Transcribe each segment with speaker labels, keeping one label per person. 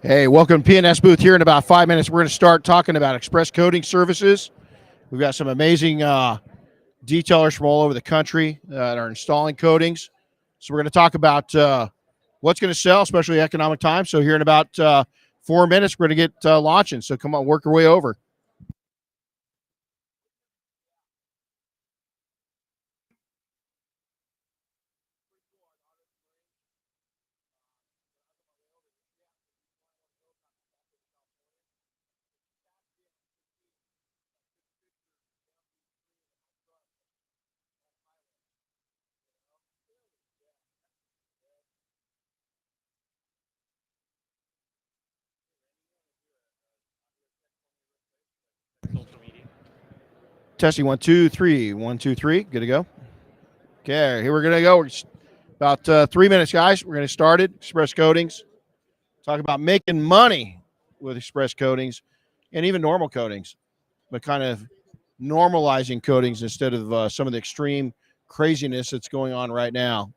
Speaker 1: Hey, welcome to P&S booth. Here in about 5 minutes, we're going to start talking about express coating services. We've got some amazing detailers from all over the country that are installing coatings. So we're going to talk about what's going to sell, especially economic times. So here in about 4 minutes, we're going to get launching. So come on, work your way over. Testing 1, 2, 3. 1, 2, 3. Good to go. Okay, here we're going to go. We're about 3 minutes, guys. We're going to start it. Express coatings. Talk about making money with express coatings and even normal coatings, but kind of normalizing coatings instead of some of the extreme craziness that's going on right now.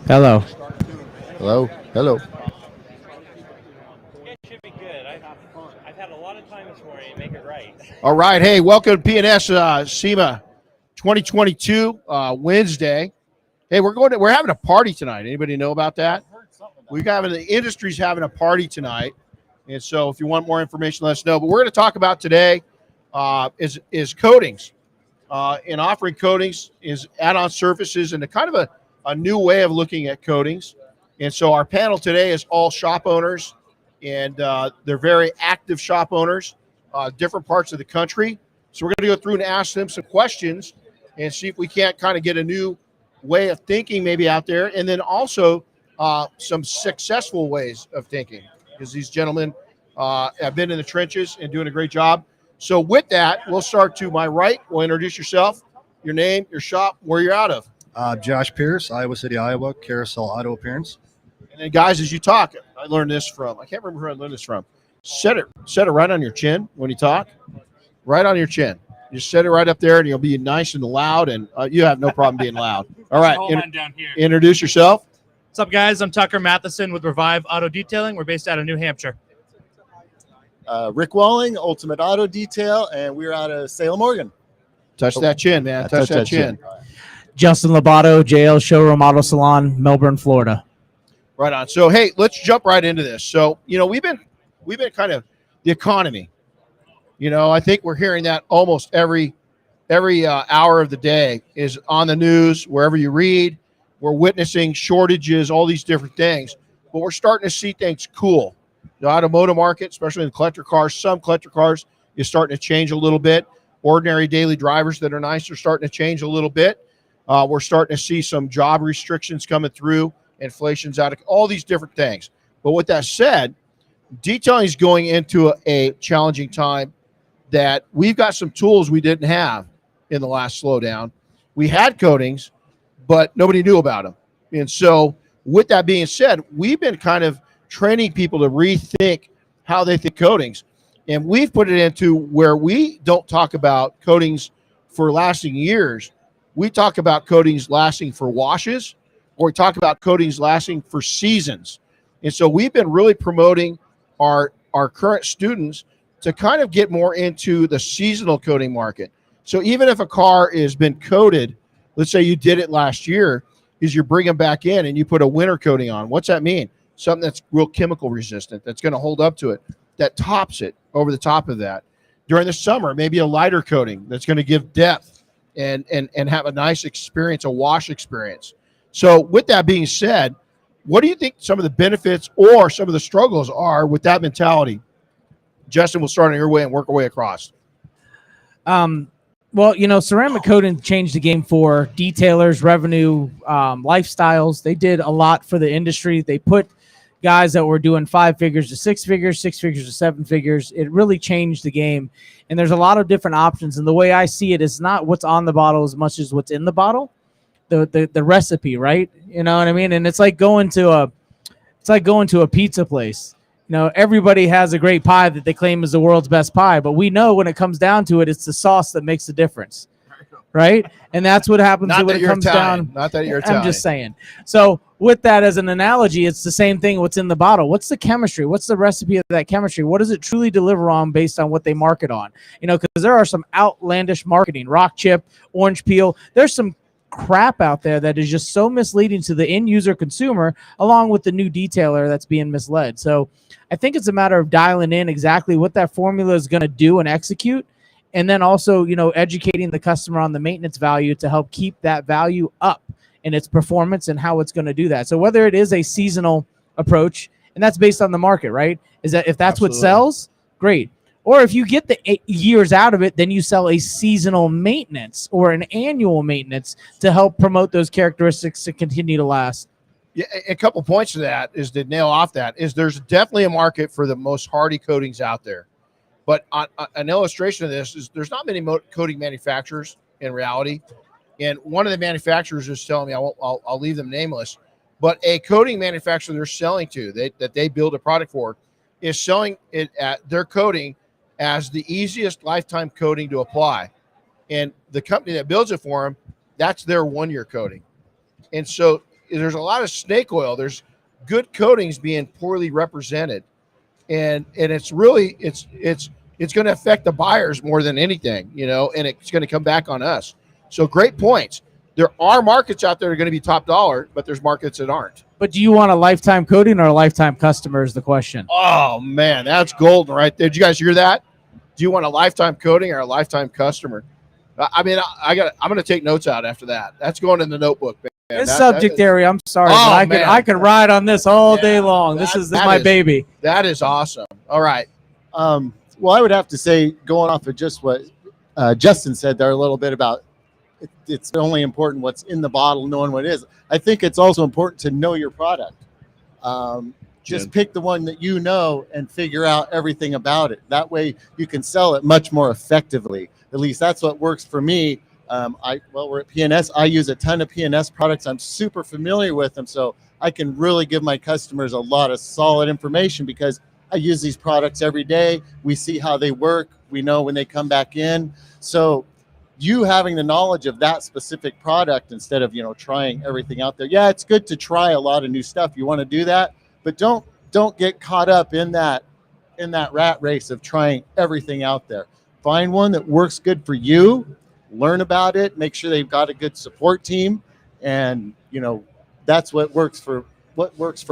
Speaker 2: Hello.
Speaker 3: Hello. Hello.
Speaker 4: It should be good. I've had a lot of time this morning to make it right.
Speaker 1: All right. Hey, welcome to P&S SEMA 2022 Wednesday. Hey, we're having a party tonight. Anybody know about that? The industry's having a party tonight. And so if you want more information, let us know. But we're going to talk about today is coatings. And offering coatings is add-on surfaces and a kind of a new way of looking at coatings. And so our panel today is all shop owners, and they're very active shop owners, different parts of the country. So we're going to go through and ask them some questions and see if we can't kind of get a new way of thinking maybe out there, and then also some successful ways of thinking, because these gentlemen have been in the trenches and doing a great job. So with that, we'll start to my right. We'll introduce yourself, your name, your shop, where you're out of.
Speaker 3: Josh Pierce, Iowa City, Iowa, Carousel Auto Appearance.
Speaker 1: And then, guys, as you talk, I learned this from, I can't remember who I learned this from. Set it right on your chin when you talk, right on your chin. Just set it right up there, and you'll be nice and loud, and you have no problem being loud. All right,
Speaker 4: Down here.
Speaker 1: introduce yourself.
Speaker 4: What's up, guys? I'm Tucker Mathieson with Revive Auto Detailing. We're based out of New Hampshire.
Speaker 5: Rick Walling, Ultimate Auto Detail, and we're out of Salem, Oregon.
Speaker 1: Touch that chin, man. Touch that chin.
Speaker 2: Justin Labato, JL Showroom Auto Salon, Melbourne, Florida.
Speaker 1: Right on. So, hey, let's jump right into this. So, we've been kind of the economy. I think we're hearing that almost every hour of the day is on the news, wherever you read. We're witnessing shortages, all these different things, but we're starting to see things cool. The automotive market, especially in collector cars, some collector cars is starting to change a little bit. Ordinary daily drivers that are nice are starting to change a little bit. We're starting to see some job restrictions coming through, inflation's out of all these different things. But with that said, detailing is going into a challenging time that we've got some tools we didn't have in the last slowdown. We had coatings, but nobody knew about them. And so with that being said, we've been kind of training people to rethink how they think coatings. And we've put it into where we don't talk about coatings for lasting years. We talk about coatings lasting for washes, or we talk about coatings lasting for seasons. And so we've been really promoting our current students to kind of get more into the seasonal coating market. So even if a car has been coated, let's say you did it last year, is you bring them back in and you put a winter coating on. What's that mean? Something that's real chemical resistant, that's going to hold up to it, that tops it over the top of that. During the summer, maybe a lighter coating that's going to give depth and have a nice experience, a wash experience. So with that being said, what do you think some of the benefits or some of the struggles are with that mentality? Justin, we'll start on your way and work our way across.
Speaker 2: Well, ceramic coating changed the game for detailers, revenue, lifestyles. They did a lot for the industry. They put guys that were doing 5 figures to 6 figures, 6 figures to 7 figures. It really changed the game. And there's a lot of different options. And the way I see it is not what's on the bottle as much as what's in the bottle, the recipe, right? You know what I mean? And it's like going to a pizza place. Everybody has a great pie that they claim is the world's best pie, but we know when it comes down to it, it's the sauce that makes the difference, right? And that's what happens when it comes down.
Speaker 1: Not that you're Italian.
Speaker 2: I'm just saying. So with that as an analogy, it's the same thing. What's in the bottle? What's the chemistry? What's the recipe of that chemistry? What does it truly deliver on based on what they market on? Because there are some outlandish marketing, rock chip, orange peel. There's some crap out there that is just so misleading to the end user consumer, along with the new detailer that's being misled. So I think it's a matter of dialing in exactly what that formula is going to do and execute, and then also educating the customer on the maintenance value to help keep that value up in its performance and how it's going to do that. So whether it is a seasonal approach, and that's based on the market, right? Is that if that's
Speaker 1: Absolutely.
Speaker 2: what sells, great. Or if you get the 8 years out of it, then you sell a seasonal maintenance or an annual maintenance to help promote those characteristics to continue to last.
Speaker 1: Yeah, a couple points to that is to nail off that is there's definitely a market for the most hardy coatings out there. But an illustration of this is there's not many coating manufacturers in reality. And one of the manufacturers is telling me, I'll leave them nameless, but a coating manufacturer they're selling to, that they build a product for, is selling it at their coating as the easiest lifetime coating to apply. And the company that builds it for them, that's their 1-year coating. And so there's a lot of snake oil. There's good coatings being poorly represented. And it's really, it's going to affect the buyers more than anything, and it's going to come back on us. So great points. There are markets out there that are going to be top dollar, but there's markets that aren't.
Speaker 2: But do you want a lifetime coating or a lifetime customer is the question.
Speaker 1: Oh man, that's golden right there. Did you guys hear that? Do you want a lifetime coating or a lifetime customer? I'm going to take notes out after that. That's going in the notebook, man.
Speaker 2: This subject area, I'm sorry, but I could ride on this all day long. This is my baby.
Speaker 1: That is awesome. All right.
Speaker 5: Well, I would have to say, going off of just what Justin said there a little bit about it's only important what's in the bottle, knowing what it is. I think it's also important to know your product. Just pick the one that you know and figure out everything about it. That way you can sell it much more effectively. At least that's what works for me. We're at PNS. I use a ton of PNS products. I'm super familiar with them, so I can really give my customers a lot of solid information because I use these products every day. We see how they work. We know when they come back in. So you having the knowledge of that specific product instead of trying everything out there. Yeah, it's good to try a lot of new stuff. You want to do that, but don't get caught up in that rat race of trying everything out there. Find one that works good for you. Learn about it, make sure they've got a good support team, and that's what works for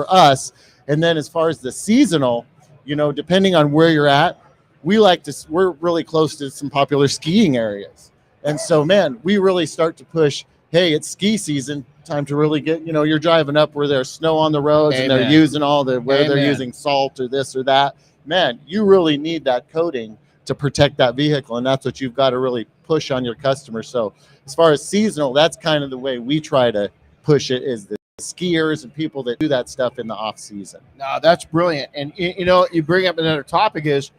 Speaker 5: us. And then as far as the seasonal, depending on where you're at, we're really close to some popular skiing areas, and so we really start to push, hey, it's ski season, time to really get, you're driving up where there's snow on the roads. Amen. And they're using they're using salt or this or that. You really need that coating to protect that vehicle, and that's what you've got to really push on your customers. So as far as seasonal, that's kind of the way we try to push it, is the skiers and people that do that stuff in the off season.
Speaker 1: No, that's brilliant. And you bring up another topic is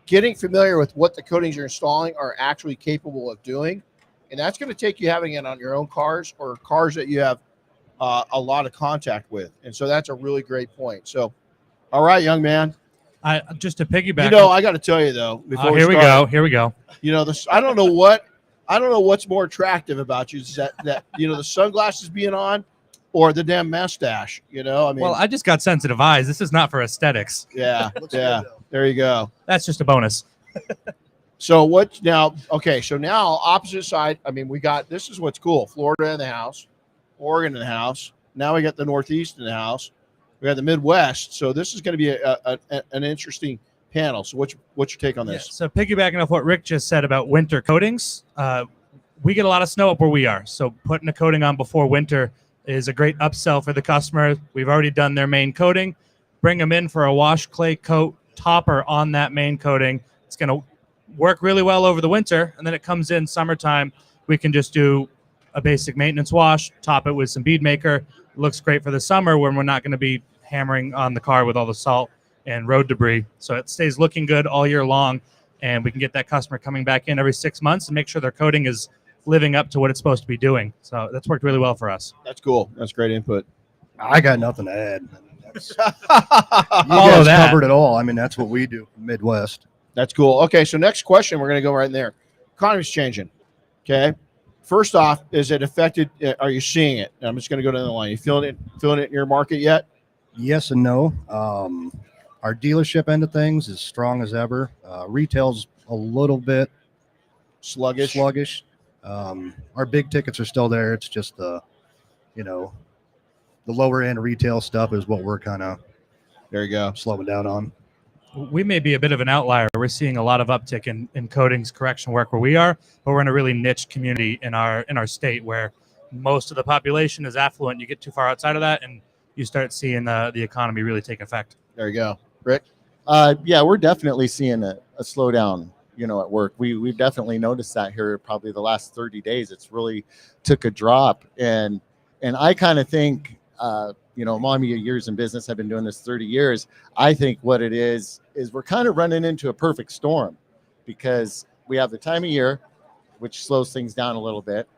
Speaker 1: getting familiar with what the coatings you're installing are actually capable of doing. And that's going to take you having it on your own cars or cars that you have a lot of contact with. And so that's a really great point. So, all right, young man.
Speaker 4: Just to piggyback.
Speaker 1: I got to tell you though. Before
Speaker 4: Here we go.
Speaker 1: I don't know what's more attractive about you, is that the sunglasses being on, or the damn mustache.
Speaker 4: Well, I just got sensitive eyes. This is not for aesthetics.
Speaker 1: Yeah, yeah. There you go.
Speaker 4: That's just a bonus.
Speaker 1: So what now? Okay, so now opposite side. This is what's cool. Florida in the house, Oregon in the house. Now we got the Northeast in the house. We have the Midwest. So this is going to be an interesting panel. So what's your take on this?
Speaker 4: Yeah, so piggybacking off what Rick just said about winter coatings, we get a lot of snow up where we are. So putting a coating on before winter is a great upsell for the customer. We've already done their main coating. Bring them in for a wash clay coat topper on that main coating. It's going to work really well over the winter, and then it comes in summertime. We can just do a basic maintenance wash, top it with some bead maker. It looks great for the summer when we're not going to be hammering on the car with all the salt and road debris. So it stays looking good all year long, and we can get that customer coming back in every 6 months and make sure their coating is living up to what it's supposed to be doing. So that's worked really well for us.
Speaker 1: That's cool. That's great input.
Speaker 3: I got nothing to add. That's, you
Speaker 4: Follow
Speaker 3: guys
Speaker 4: that.
Speaker 3: covered it all. I mean, that's what we do in Midwest.
Speaker 1: That's cool. Okay, so next question, we're going to go right in there. Economy's changing. Okay. First off, is it affected? Are you seeing it? I'm just going to go down the line. You feeling it in your market yet?
Speaker 3: Yes and no. Our dealership end of things is strong as ever. Retail's a little bit sluggish. Our big tickets are still there. It's just the lower end retail stuff is what we're kind of
Speaker 1: There you go.
Speaker 3: slowing down on.
Speaker 4: We may be a bit of an outlier. We're seeing a lot of uptick in coatings correction work where we are, but we're in a really niche community in our state where most of the population is affluent. You get too far outside of that, and you start seeing the economy really take effect.
Speaker 1: There you go. Rick?
Speaker 5: Yeah, we're definitely seeing a slowdown, at work. We've definitely noticed that here probably the last 30 days. It's really took a drop. And I kind of think, Mommy, years in business, I've been doing this 30 years. I think what it is we're kind of running into a perfect storm because we have the time of year, which slows things down a little bit.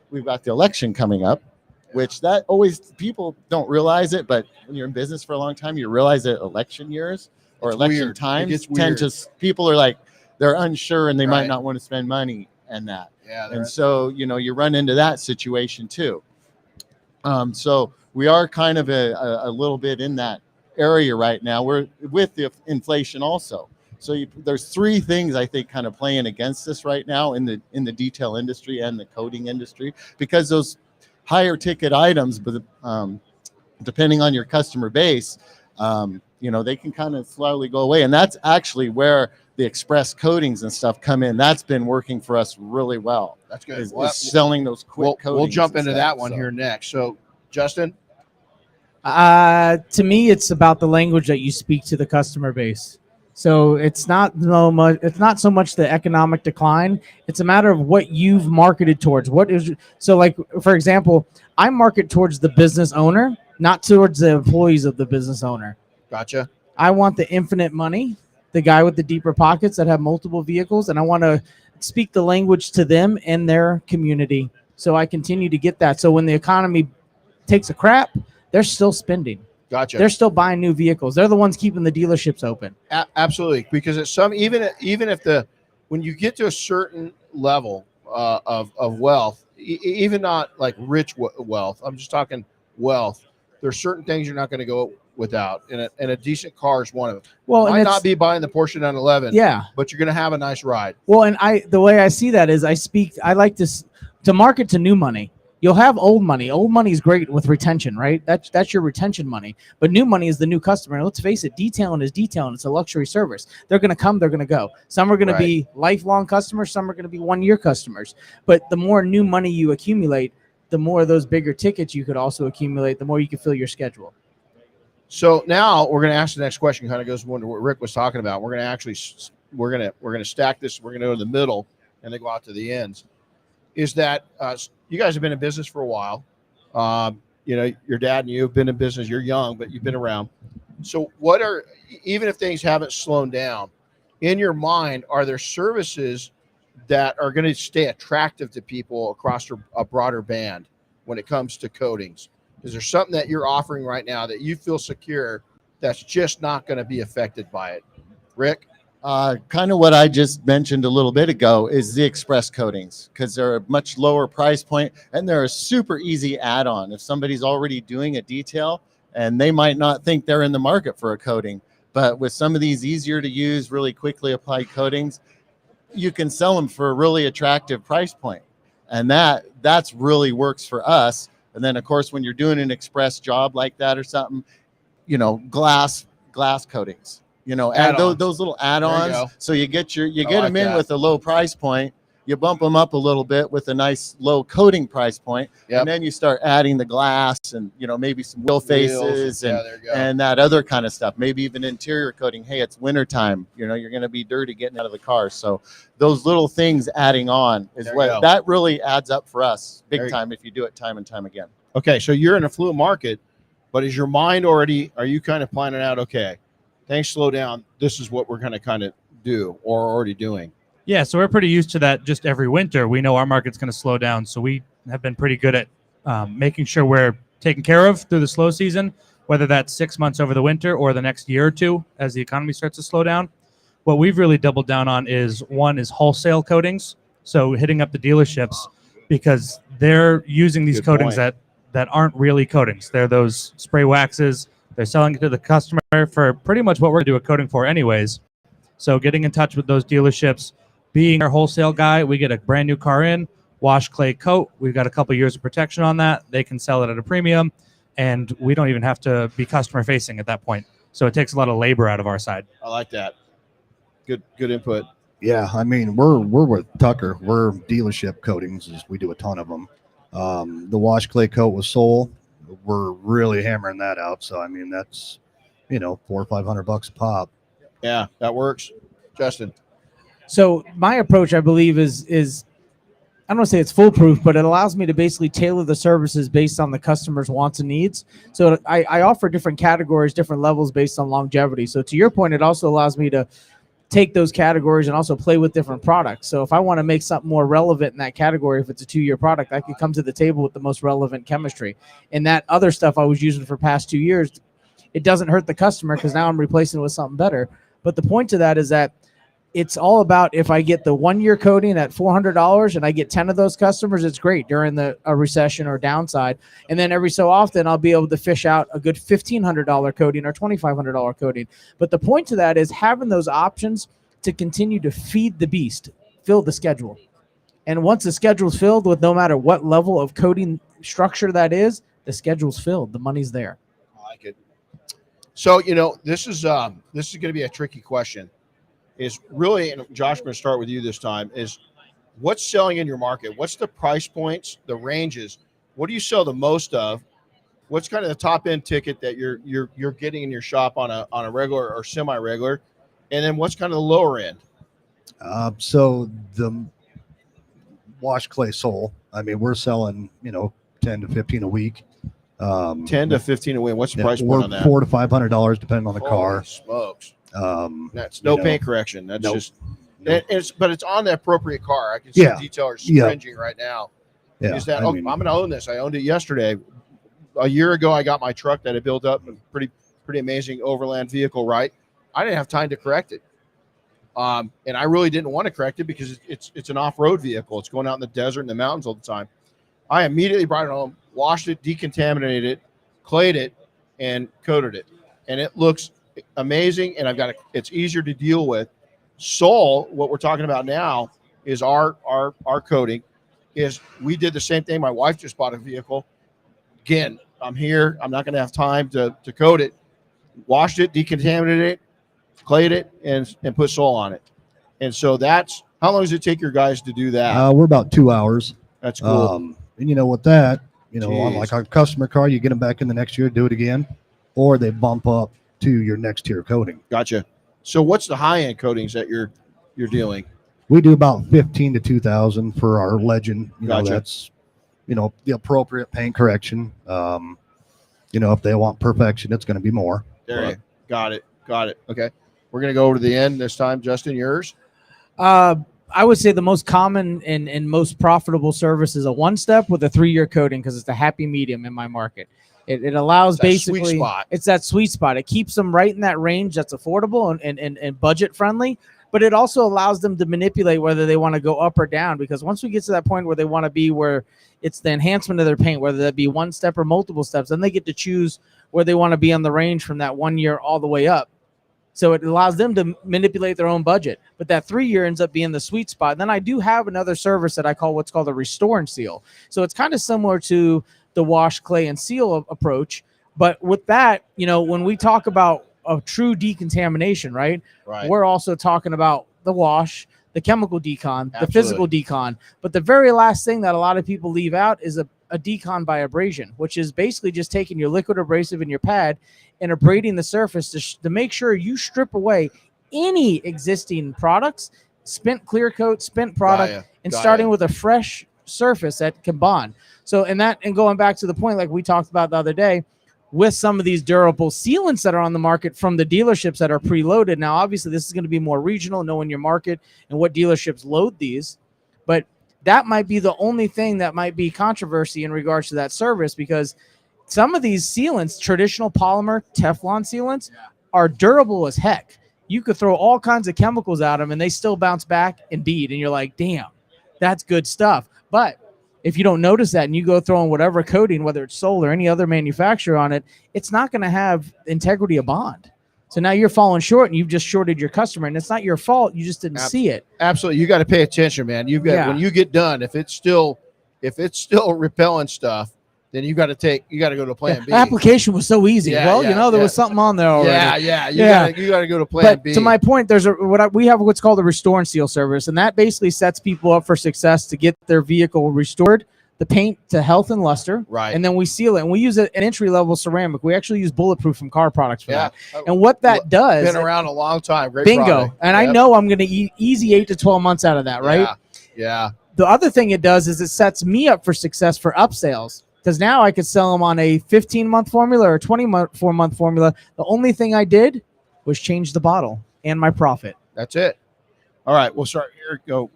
Speaker 5: We've got the election coming up, which that always people don't realize it, but when you're in business for a long time, you realize that election years or
Speaker 1: It's
Speaker 5: election
Speaker 1: weird. It
Speaker 5: times
Speaker 1: gets
Speaker 5: tend
Speaker 1: weird.
Speaker 5: to people are like they're unsure and they
Speaker 1: Right.
Speaker 5: might not want to spend money and that.
Speaker 1: Yeah.
Speaker 5: And so, you run into that situation too. So we are kind of a little bit in that area right now. We're with the inflation also. So there's three things I think kind of playing against us right now in the detail industry and the coating industry, because those higher ticket items, but depending on your customer base, they can kind of slowly go away. And that's actually where the express coatings and stuff come in. That's been working for us really well.
Speaker 1: That's good.
Speaker 5: Is
Speaker 1: Well,
Speaker 5: selling those quick coatings.
Speaker 1: we'll jump
Speaker 5: and
Speaker 1: into
Speaker 5: stuff,
Speaker 1: that one
Speaker 5: so.
Speaker 1: here next. So, Justin?
Speaker 2: To me, it's about the language that you speak to the customer base. So it's not so much the economic decline. It's a matter of what you've marketed towards. Like, for example, I market towards the business owner, not towards the employees of the business owner.
Speaker 1: Gotcha.
Speaker 2: I want the infinite money, the guy with the deeper pockets that have multiple vehicles, and I want to speak the language to them and their community. So I continue to get that. So when the economy takes a crap, they're still spending.
Speaker 1: Gotcha.
Speaker 2: They're still buying new vehicles. They're the ones keeping the dealerships open.
Speaker 1: Absolutely, because it's even if when you get to a certain level of wealth, even not like rich wealth, I'm just talking wealth. There's certain things you're not going to go without, and a decent car is one of them.
Speaker 2: Well,
Speaker 1: Might not be buying the Porsche 911,
Speaker 2: yeah.
Speaker 1: but you're going to have a nice ride.
Speaker 2: Well, and the way I see that is I like to market to new money. You'll have old money. Old money is great with retention, right? That's your retention money. But new money is the new customer. And let's face it, detailing is detailing. It's a luxury service. They're going to come. They're going to go. Some are going to be lifelong customers. Some are going to be 1 year customers. But the more new money you accumulate, the more of those bigger tickets you could also accumulate, the more you can fill your schedule.
Speaker 1: So now we're going to ask the next question. Kind of goes into what Rick was talking about. We're going to stack this. We're going to go to the middle and then go out to the ends. Is that you guys have been in business for a while? Your dad and you have been in business. You're young, but you've been around. So even if things haven't slowed down, in your mind, are there services that are going to stay attractive to people across a broader band when it comes to coatings? Is there something that you're offering right now that you feel secure that's just not going to be affected by it? Rick?
Speaker 5: Kind of what I just mentioned a little bit ago is the express coatings, because they're a much lower price point and they're a super easy add-on. If somebody's already doing a detail and they might not think they're in the market for a coating, but with some of these easier to use, really quickly applied coatings, you can sell them for a really attractive price point. And that's really works for us. And then of course, when you're doing an express job like that or something, glass coatings. Add those little add-ons, so you get them in with a low price point, you bump them up a little bit with a nice low coating price point, and then you start adding the glass and maybe some wheel faces and that other kind of stuff. Maybe even interior coating. Hey, it's wintertime. You're going to be dirty getting out of the car. So those little things adding on is that really adds up for us big time if you do it time and time again.
Speaker 1: Okay, so you're in a fluid market, but is your mind already? Are you kind of planning out? Okay, things slow down. This is what we're going to kind of do or already doing.
Speaker 4: Yeah, so we're pretty used to that just every winter. We know our market's going to slow down, so we have been pretty good at making sure we're taken care of through the slow season, whether that's 6 months over the winter or the next year or two as the economy starts to slow down. What we've really doubled down on is wholesale coatings, so hitting up the dealerships because they're using these coatings that aren't really coatings. They're those spray waxes. They're selling it to the customer for pretty much what we're going to do a coating for anyways. So getting in touch with those dealerships, being our wholesale guy, we get a brand new car in, wash, clay, coat. We've got a couple years of protection on that. They can sell it at a premium, and we don't even have to be customer facing at that point. So it takes a lot of labor out of our side.
Speaker 1: I like that. Good input.
Speaker 3: Yeah, I mean, we're with Tucker. We're dealership coatings. We do a ton of them. The wash clay coat with Soul, we're really hammering that out. So I mean, that's $400 or $500 a pop.
Speaker 1: Yeah, that works. Justin.
Speaker 2: So my approach, I believe, is I don't want to say it's foolproof, but it allows me to basically tailor the services based on the customer's wants and needs. So I offer different categories, different levels based on longevity. So to your point, it also allows me to take those categories and also play with different products. So if I want to make something more relevant in that category, if it's a 2-year product, I could come to the table with the most relevant chemistry. And that other stuff I was using for past 2 years, it doesn't hurt the customer because now I'm replacing it with something better. But the point to that is that it's all about if I get the 1-year coating at $400 and I get 10 of those customers, it's great during a recession or downside. And then every so often I'll be able to fish out a good $1,500 coating or $2,500 coating. But the point to that is having those options to continue to feed the beast, fill the schedule. And once the schedule's filled with no matter what level of coating structure that is, the schedule's filled. The money's there.
Speaker 1: I like it. So, this is going to be a tricky question. Is really, and Josh, I'm going to start with you this time, is what's selling in your market? What's the price points, the ranges? What do you sell the most of? What's kind of the top end ticket that you're getting in your shop on a regular or semi-regular? And then what's kind of the lower end?
Speaker 3: So the wash clay Soul, I mean, we're selling, 10 to 15 a week.
Speaker 1: 10 to 15 a week. What's the price point on that?
Speaker 3: $400 to $500 depending on the car.
Speaker 1: Smokes. That's no paint correction. That's just, but it's on the appropriate car. I can see detailers cringing right now.
Speaker 3: Yeah,
Speaker 1: Is that? I'm going to own this. I owned it yesterday. A year ago, I got my truck that I built up, a pretty amazing overland vehicle. Right, I didn't have time to correct it, and I really didn't want to correct it because it's an off-road vehicle. It's going out in the desert and the mountains all the time. I immediately brought it home, washed it, decontaminated it, clayed it, and coated it, and it looks amazing. And it's easier to deal with. Soul, what we're talking about now, is our coating. Is we did the same thing. My wife just bought a vehicle. Again, I'm here. I'm not going to have time to coat it. Washed it, decontaminated it, clayed it, and put Soul on it. And so that's how long does it take your guys to do that?
Speaker 3: We're about 2 hours.
Speaker 1: That's cool.
Speaker 3: And with that, on like our customer car, you get them back in the next year, do it again, or they bump up to your next tier coating.
Speaker 1: Gotcha. So what's the high end coatings that you're dealing?
Speaker 3: We do about 15 to 2,000 for our Legend.
Speaker 1: Gotcha.
Speaker 3: That's, the appropriate paint correction. If they want perfection, it's going to be more.
Speaker 1: There, got it. Okay. We're going to go over to the end this time. Justin, yours?
Speaker 2: I would say the most common and most profitable service is a 1-step with a 3-year coating because it's the happy medium in my market. It allows basically
Speaker 1: sweet spot.
Speaker 2: It's that sweet spot. It keeps them right in that range that's affordable and budget friendly, but it also allows them to manipulate whether they want to go up or down, because once we get to that point where they want to be where it's the enhancement of their paint, whether that be 1 step or multiple steps, then they get to choose where they want to be on the range from that 1 year all the way up. So it allows them to manipulate their own budget. But that 3-year ends up being the sweet spot. And then I do have another service that I call what's called a restore and seal. So it's kind of similar to the wash, clay, and seal approach. But with that, when we talk about a true decontamination, right? We're also talking about the wash, the chemical decon, the
Speaker 1: Absolutely.
Speaker 2: physical decon. But the very last thing that a lot of people leave out is a decon by abrasion, which is basically just taking your liquid abrasive in your pad and abrading the surface to make sure you strip away any existing products, spent clear coat, spent product,
Speaker 1: Gaia.
Speaker 2: and
Speaker 1: Gaia.
Speaker 2: starting with a fresh surface that can bond. So, and going back to the point like we talked about the other day, with some of these durable sealants that are on the market from the dealerships that are preloaded. Now, obviously, this is going to be more regional, knowing your market and what dealerships load these. But that might be the only thing that might be controversy in regards to that service, because some of these sealants, traditional polymer Teflon sealants, are durable as heck. You could throw all kinds of chemicals at them and they still bounce back and bead. And you're like, damn, that's good stuff. But if you don't notice that and you go throwing whatever coating, whether it's Sol or any other manufacturer on it, it's not going to have integrity of bond. So now you're falling short and you've just shorted your customer, and it's not your fault. You just didn't see it.
Speaker 1: Absolutely. You got to pay attention, man. You've got, when you get done, if it's still repelling stuff, then you got to go to plan B.
Speaker 2: Application was so easy. There was something on there already.
Speaker 1: You got to go to plan B.
Speaker 2: To my point, there's we have what's called a restore and seal service, and that basically sets people up for success to get their vehicle restored, the paint to health and luster,
Speaker 1: right?
Speaker 2: And then we seal it, and we use an entry level ceramic. We actually use Bulletproof from Car Products for that.
Speaker 1: Yeah.
Speaker 2: And what that does,
Speaker 1: been around a long time. Great
Speaker 2: bingo.
Speaker 1: product.
Speaker 2: And I know I'm going to easy 8 to 12 months out of that, right?
Speaker 1: Yeah.
Speaker 2: The other thing it does is it sets me up for success for upsales. Because now I could sell them on a 15-month formula or a 24-month formula. The only thing I did was change the bottle and my profit.
Speaker 1: That's it. All right, we'll start here. Go.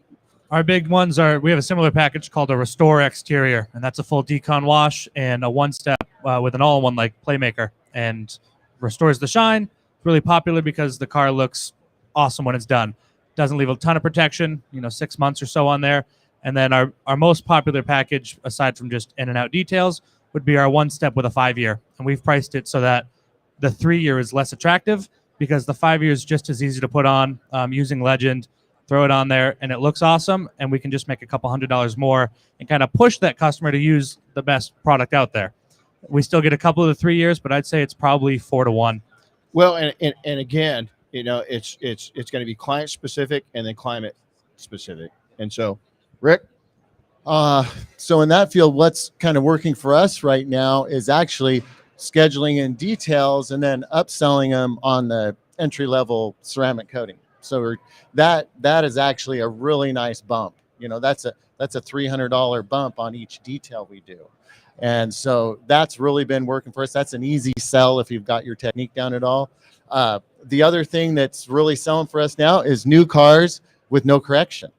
Speaker 4: Our big ones are, we have a similar package called a Restore Exterior, and that's a full decon wash and a one-step with an all-in-one like Playmaker, and restores the shine. It's really popular because the car looks awesome when it's done. Doesn't leave a ton of protection, 6 months or so on there. And then our most popular package, aside from just in and out details, would be our one step with a 5-year. And we've priced it so that the 3-year is less attractive, because the 5-year is just as easy to put on using Legend, throw it on there, and it looks awesome. And we can just make a couple $100 more and kind of push that customer to use the best product out there. We still get a couple of the 3 years, but I'd say it's probably 4 to 1.
Speaker 1: Well, and again, it's going to be client specific and then climate specific. And so, Rick?
Speaker 5: So in that field, what's kind of working for us right now is actually scheduling in details and then upselling them on the entry-level ceramic coating. So that is actually a really nice bump. That's a $300 bump on each detail we do. And so that's really been working for us. That's an easy sell if you've got your technique down at all. The other thing that's really selling for us now is new cars with no correction,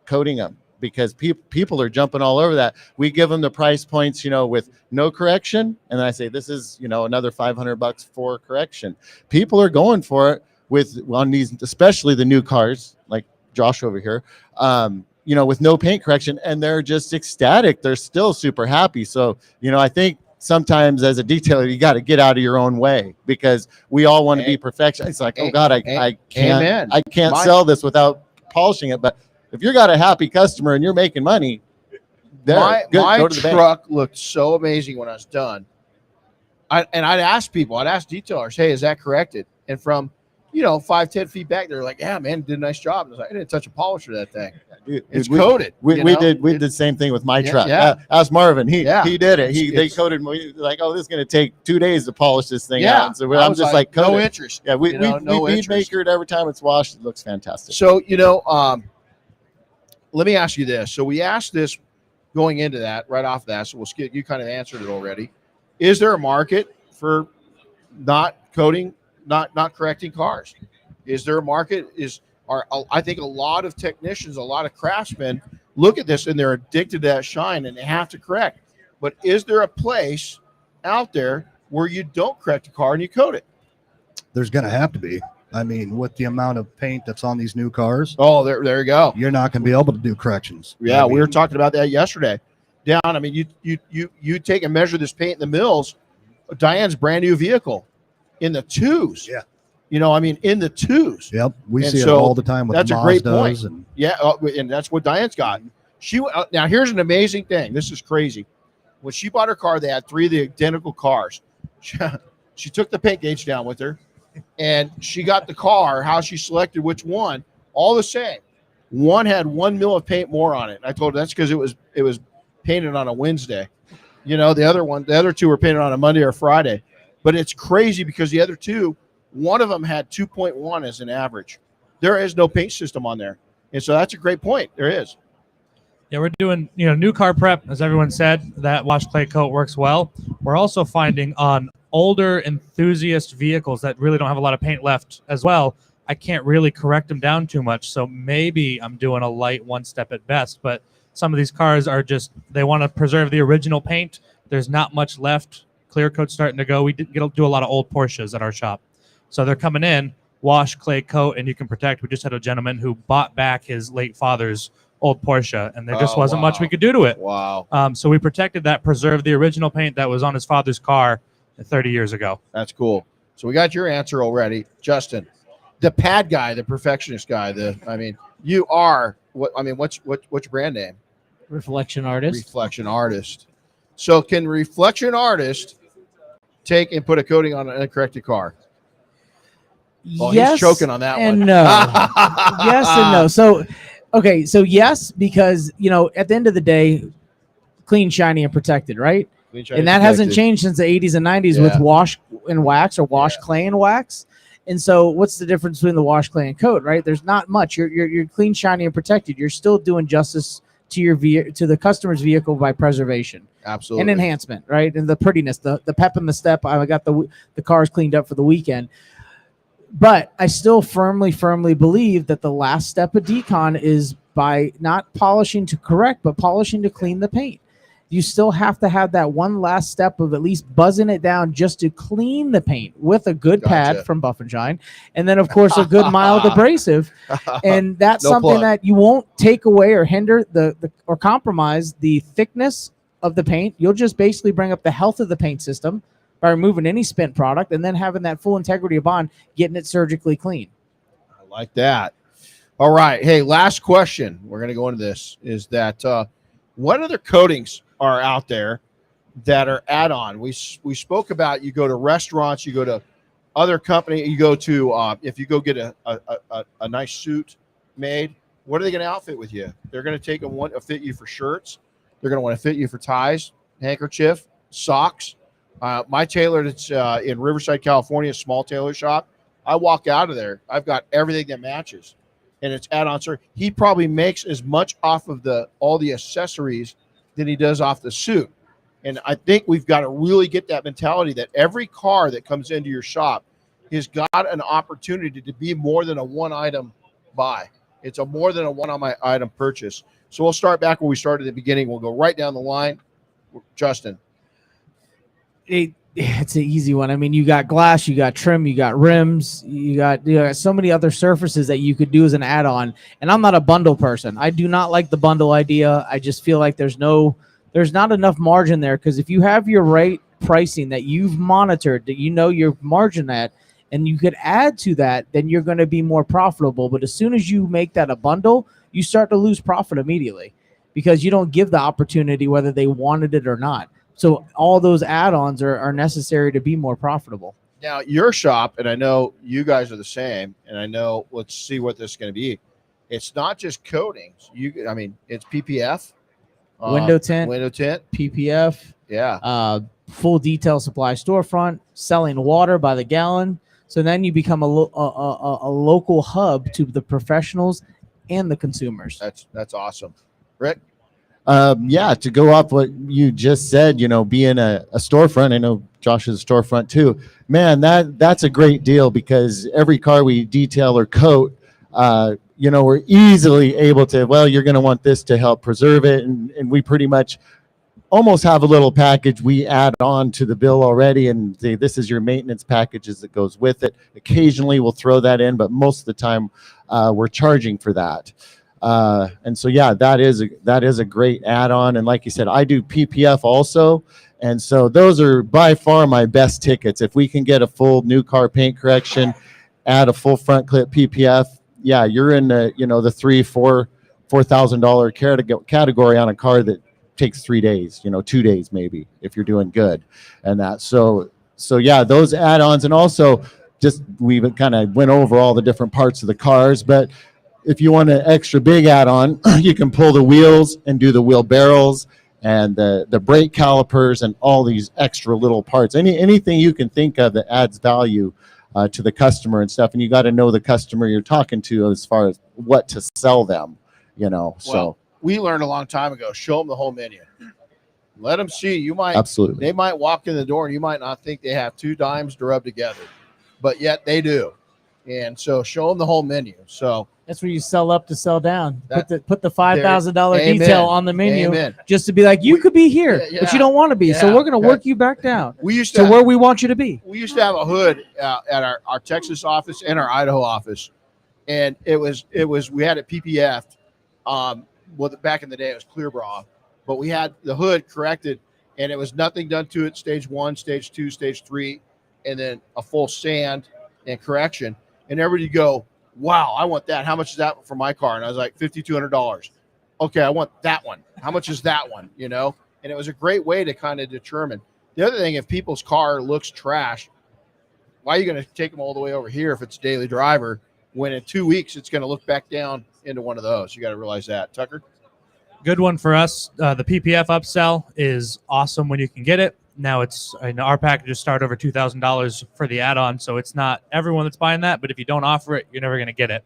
Speaker 5: coating them. Because people are jumping all over that. We give them the price points, with no correction, and I say this is, another $500 for correction. People are going for it on these, especially the new cars, like Josh over here, with no paint correction, and they're just ecstatic. They're still super happy. So, I think sometimes as a detailer, you got to get out of your own way, because we all want to be perfection. It's like, oh God, I can't sell this without polishing it, but if you got a happy customer and you're making money,
Speaker 1: my truck looked so amazing when I was done. I'd ask detailers, hey, is that corrected? And from 5-10 feet back, they're like, yeah, man, did a nice job. I was like, I didn't touch a polisher of that thing. It's coated.
Speaker 5: We did the same thing with my truck. Ask Marvin. He did it. They coated me like, oh, this is going to take 2 days to polish this thing out. And so I'm just like
Speaker 1: no interest.
Speaker 5: Yeah, we bead maker it every time it's washed. It looks fantastic.
Speaker 1: So let me ask you this. So we asked this going into that, right off that. So you kind of answered it already. Is there a market for not coating, not correcting cars? Is there a market? I think a lot of technicians, a lot of craftsmen look at this and they're addicted to that shine and they have to correct. But is there a place out there where you don't correct a car and you coat it?
Speaker 3: There's going to have to be. I mean, with the amount of paint that's on these new cars.
Speaker 1: Oh, there you go.
Speaker 3: You're not going to be able to do corrections.
Speaker 1: Yeah, we were talking about that yesterday. I mean, you take and measure this paint in the mills. Diane's brand new vehicle in the 2s.
Speaker 3: Yeah.
Speaker 1: In the 2s.
Speaker 3: Yep. We see it all the time with
Speaker 1: that's
Speaker 3: the
Speaker 1: a great
Speaker 3: Mazdas.
Speaker 1: point. And that's what Diane's got. Now here's an amazing thing. This is crazy. When she bought her car, they had 3 of the identical cars. She took the paint gauge down with her, and she got the car, how she selected which one, all the same. One had 1 mil of paint more on it. I told her that's because it was painted on a Wednesday. The other two were painted on a Monday or Friday. But it's crazy because the other two, one of them had 2.1 as an average. There is no paint system on there. And so that's a great point. There is.
Speaker 4: Yeah, we're doing, new car prep, as everyone said. That wash clay coat works well. We're also finding on older enthusiast vehicles that really don't have a lot of paint left as well, I can't really correct them down too much. So maybe I'm doing a light one step at best. But some of these cars are just, they want to preserve the original paint. There's not much left. Clear coat's starting to go. We do a lot of old Porsches at our shop. So they're coming in, wash, clay coat, and you can protect. We just had a gentleman who bought back his late father's old Porsche, and there just wasn't much we could do to it.
Speaker 1: Wow.
Speaker 4: So we protected that, preserved the original paint that was on his father's car 30 years ago.
Speaker 1: That's cool. So we got your answer already. Justin, the pad guy, the perfectionist guy, you are what's your brand name?
Speaker 2: Reflection Artist.
Speaker 1: Reflection Artist. So can Reflection Artist take and put a coating on an uncorrected car? Oh,
Speaker 2: yes,
Speaker 1: he's choking on that
Speaker 2: and
Speaker 1: one.
Speaker 2: No. Yes and no. So yes, because at the end of the day, clean, shiny, and protected, right? And that hasn't changed since the 80s and 90s with wash and wax or wash clay and wax. And so what's the difference between the wash clay and coat, right? There's not much. You're clean, shiny, and protected. You're still doing justice to to the customer's vehicle by preservation.
Speaker 1: Absolutely.
Speaker 2: And enhancement, right? And the prettiness, the pep in the step. I got the cars cleaned up for the weekend. But I still firmly believe that the last step of decon is by not polishing to correct, but polishing to clean the paint. You still have to have that one last step of at least buzzing it down just to clean the paint with a good pad from Buff and Shine. And then, of course, a good mild abrasive. And that's something that you won't take away or hinder or compromise the thickness of the paint. You'll just basically bring up the health of the paint system by removing any spent product and then having that full integrity of bond, getting it surgically clean.
Speaker 1: I like that. All right. Hey, last question. We're going to go into this is that what other coatings are out there that are add-on? We spoke about you go to restaurants, you go to other company, you go to if you go get a nice suit made, what are they going to outfit with you? They're going to take a fit you for shirts. They're going to want to fit you for ties, handkerchief, socks. My tailor that's in Riverside, California, a small tailor shop, I walk out of there, I've got everything that matches, and it's add-on. Sir, he probably makes as much off of all the accessories than he does off the suit. And I think we've got to really get that mentality that every car that comes into your shop has got an opportunity to be more than a one-item buy. It's more than a one-item purchase. So we'll start back where we started at the beginning. We'll go right down the line. Justin.
Speaker 2: It's an easy one. I mean, you got glass, you got trim, you got rims, you got so many other surfaces that you could do as an add-on. And I'm not a bundle person. I do not like the bundle idea. I just feel like there's not enough margin there, because if you have your right pricing that you've monitored, that your margin at, and you could add to that, then you're going to be more profitable. But as soon as you make that a bundle, you start to lose profit immediately because you don't give the opportunity whether they wanted it or not. So all those add-ons are necessary to be more profitable.
Speaker 1: Now, your shop, and I know you guys are the same, and I know, let's see what this is going to be. It's not just coatings. It's PPF.
Speaker 2: Window tint, PPF.
Speaker 1: Yeah.
Speaker 2: Full detail supply storefront, selling water by the gallon. So then you become a local hub to the professionals and the consumers.
Speaker 1: That's awesome. Rick?
Speaker 5: To go off what you just said, being a storefront, I know Josh is a storefront too, man, that's a great deal, because every car we detail or coat, we're easily able to, you're going to want this to help preserve it. And we pretty much almost have a little package we add on to the bill already, and say, this is your maintenance packages that goes with it. Occasionally we'll throw that in, but most of the time we're charging for that. And so, that is a great add-on. And like you said, I do PPF also. And so those are by far my best tickets. If we can get a full new car paint correction, add a full front clip PPF, you're in the, the $4,000 category on a car that takes 3 days, 2 days, maybe, if you're doing good. And that, so those add-ons. And also just, we kind of went over all the different parts of the cars, but if you want an extra big add-on, you can pull the wheels and do the wheel barrels and the brake calipers and all these extra little parts. Anything you can think of that adds value to the customer and stuff. And you got to know the customer you're talking to as far as what to sell them, you know. So
Speaker 1: Well, we learned a long time ago, show them the whole menu. Let them see. You might,
Speaker 5: absolutely.
Speaker 1: they might walk in the door and you might not think they have 2 dimes to rub together, but yet they do. And so show them the whole menu. So
Speaker 2: That's where you sell up to sell down.
Speaker 1: That-
Speaker 2: Put the $5,000
Speaker 1: Amen.
Speaker 2: detail on the menu
Speaker 1: Amen.
Speaker 2: just to be like, you could be here,
Speaker 1: Yeah,
Speaker 2: but you don't want to be. So
Speaker 1: yeah.
Speaker 2: we're going to work you back down
Speaker 1: We used
Speaker 2: to
Speaker 1: to
Speaker 2: where we want you to be.
Speaker 1: we used to have a hood at our Texas office and our Idaho office, and it was we had it PPF. Well, back in the day it was clear bra, but we had the hood corrected, and it was nothing done to it. Stage 1, stage 2, stage 3, and then a full sand and correction. And everybody go, wow, I want that. How much is that for my car? And I was like, $5,200. Okay, I want that one. How much is that one? You know, and it was a great way to kind of determine. The other thing, if people's car looks trash, why are you going to take them all the way over here if it's a daily driver when in 2 weeks it's going to look back down into one of those? You got to realize that. Tucker?
Speaker 4: Good one for us. The PPF upsell is awesome when you can get it. Now our packages start over $2,000 for the add-on, so it's not everyone that's buying that, but if you don't offer it, you're never going to get it.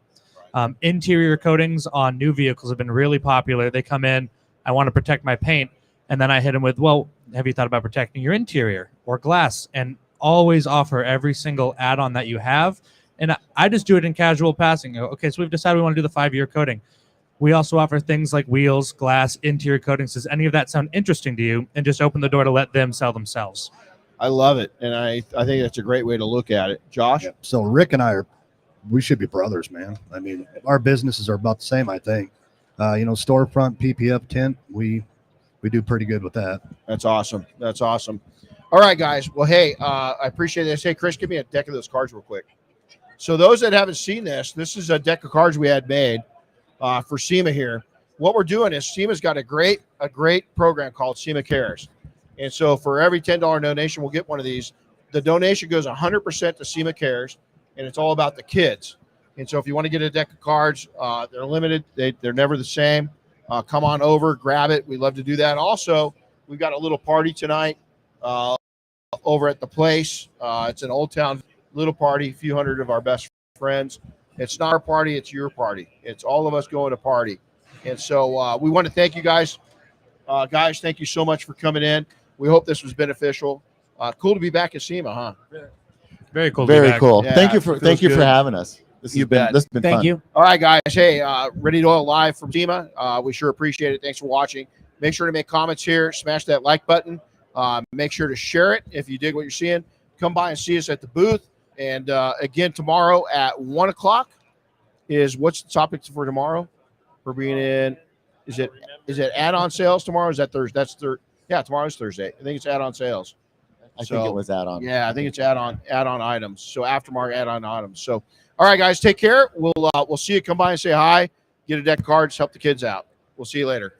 Speaker 4: Interior coatings on new vehicles have been really popular. They come in, I want to protect my paint, and then I hit them with, well, have you thought about protecting your interior or glass? And always offer every single add-on that you have. And I just do it in casual passing. Okay, so we've decided we want to do the 5-year coating. We also offer things like wheels, glass, interior coatings. Does any of that sound interesting to you? And just open the door to let them sell themselves.
Speaker 1: I love it, and I think that's a great way to look at it. Josh?
Speaker 3: Yeah. So Rick and I we should be brothers, man. I mean, our businesses are about the same, I think. Storefront, PPF tint, we do pretty good with that.
Speaker 1: That's awesome. That's awesome. All right, guys. Well, hey, I appreciate this. Hey, Chris, give me a deck of those cards real quick. So those that haven't seen this is a deck of cards we had made for SEMA here. What we're doing is SEMA's got a great program called SEMA Cares. And so for every $10 donation, we'll get one of these. The donation goes 100% to SEMA Cares, and it's all about the kids. And so if you want to get a deck of cards, they're limited. They're never the same. Come on over, grab it. We'd love to do that. Also, we've got a little party tonight over at the place. It's an Old Town little party, a few hundred of our best friends. It's not our party, it's your party. It's all of us going to party. And so we want to thank you guys. Guys, thank you so much for coming in. We hope this was beneficial. Cool to be back at SEMA, huh?
Speaker 4: Very cool.
Speaker 5: Very cool.
Speaker 1: Yeah,
Speaker 5: thank you
Speaker 1: feels
Speaker 5: for
Speaker 1: good.
Speaker 5: having us. This has been
Speaker 2: Thank
Speaker 5: fun.
Speaker 2: you.
Speaker 1: All right, guys. Hey, Renny Doyle live from SEMA. We sure appreciate it. Thanks for watching. Make sure to make comments here. Smash that like button. Make sure to share it if you dig what you're seeing. Come by and see us at the booth. And again, tomorrow at 1 o'clock what's the topic for tomorrow? We're being in. Is it add-on sales tomorrow? Is that Thursday? That's Thursday. Yeah, tomorrow's Thursday. I think it's add-on sales.
Speaker 5: I think it was add-on.
Speaker 1: Yeah, I think it's add-on items. So aftermarket add-on items. So all right, guys, take care. We'll see you. Come by and say hi. Get a deck of cards. Help the kids out. We'll see you later.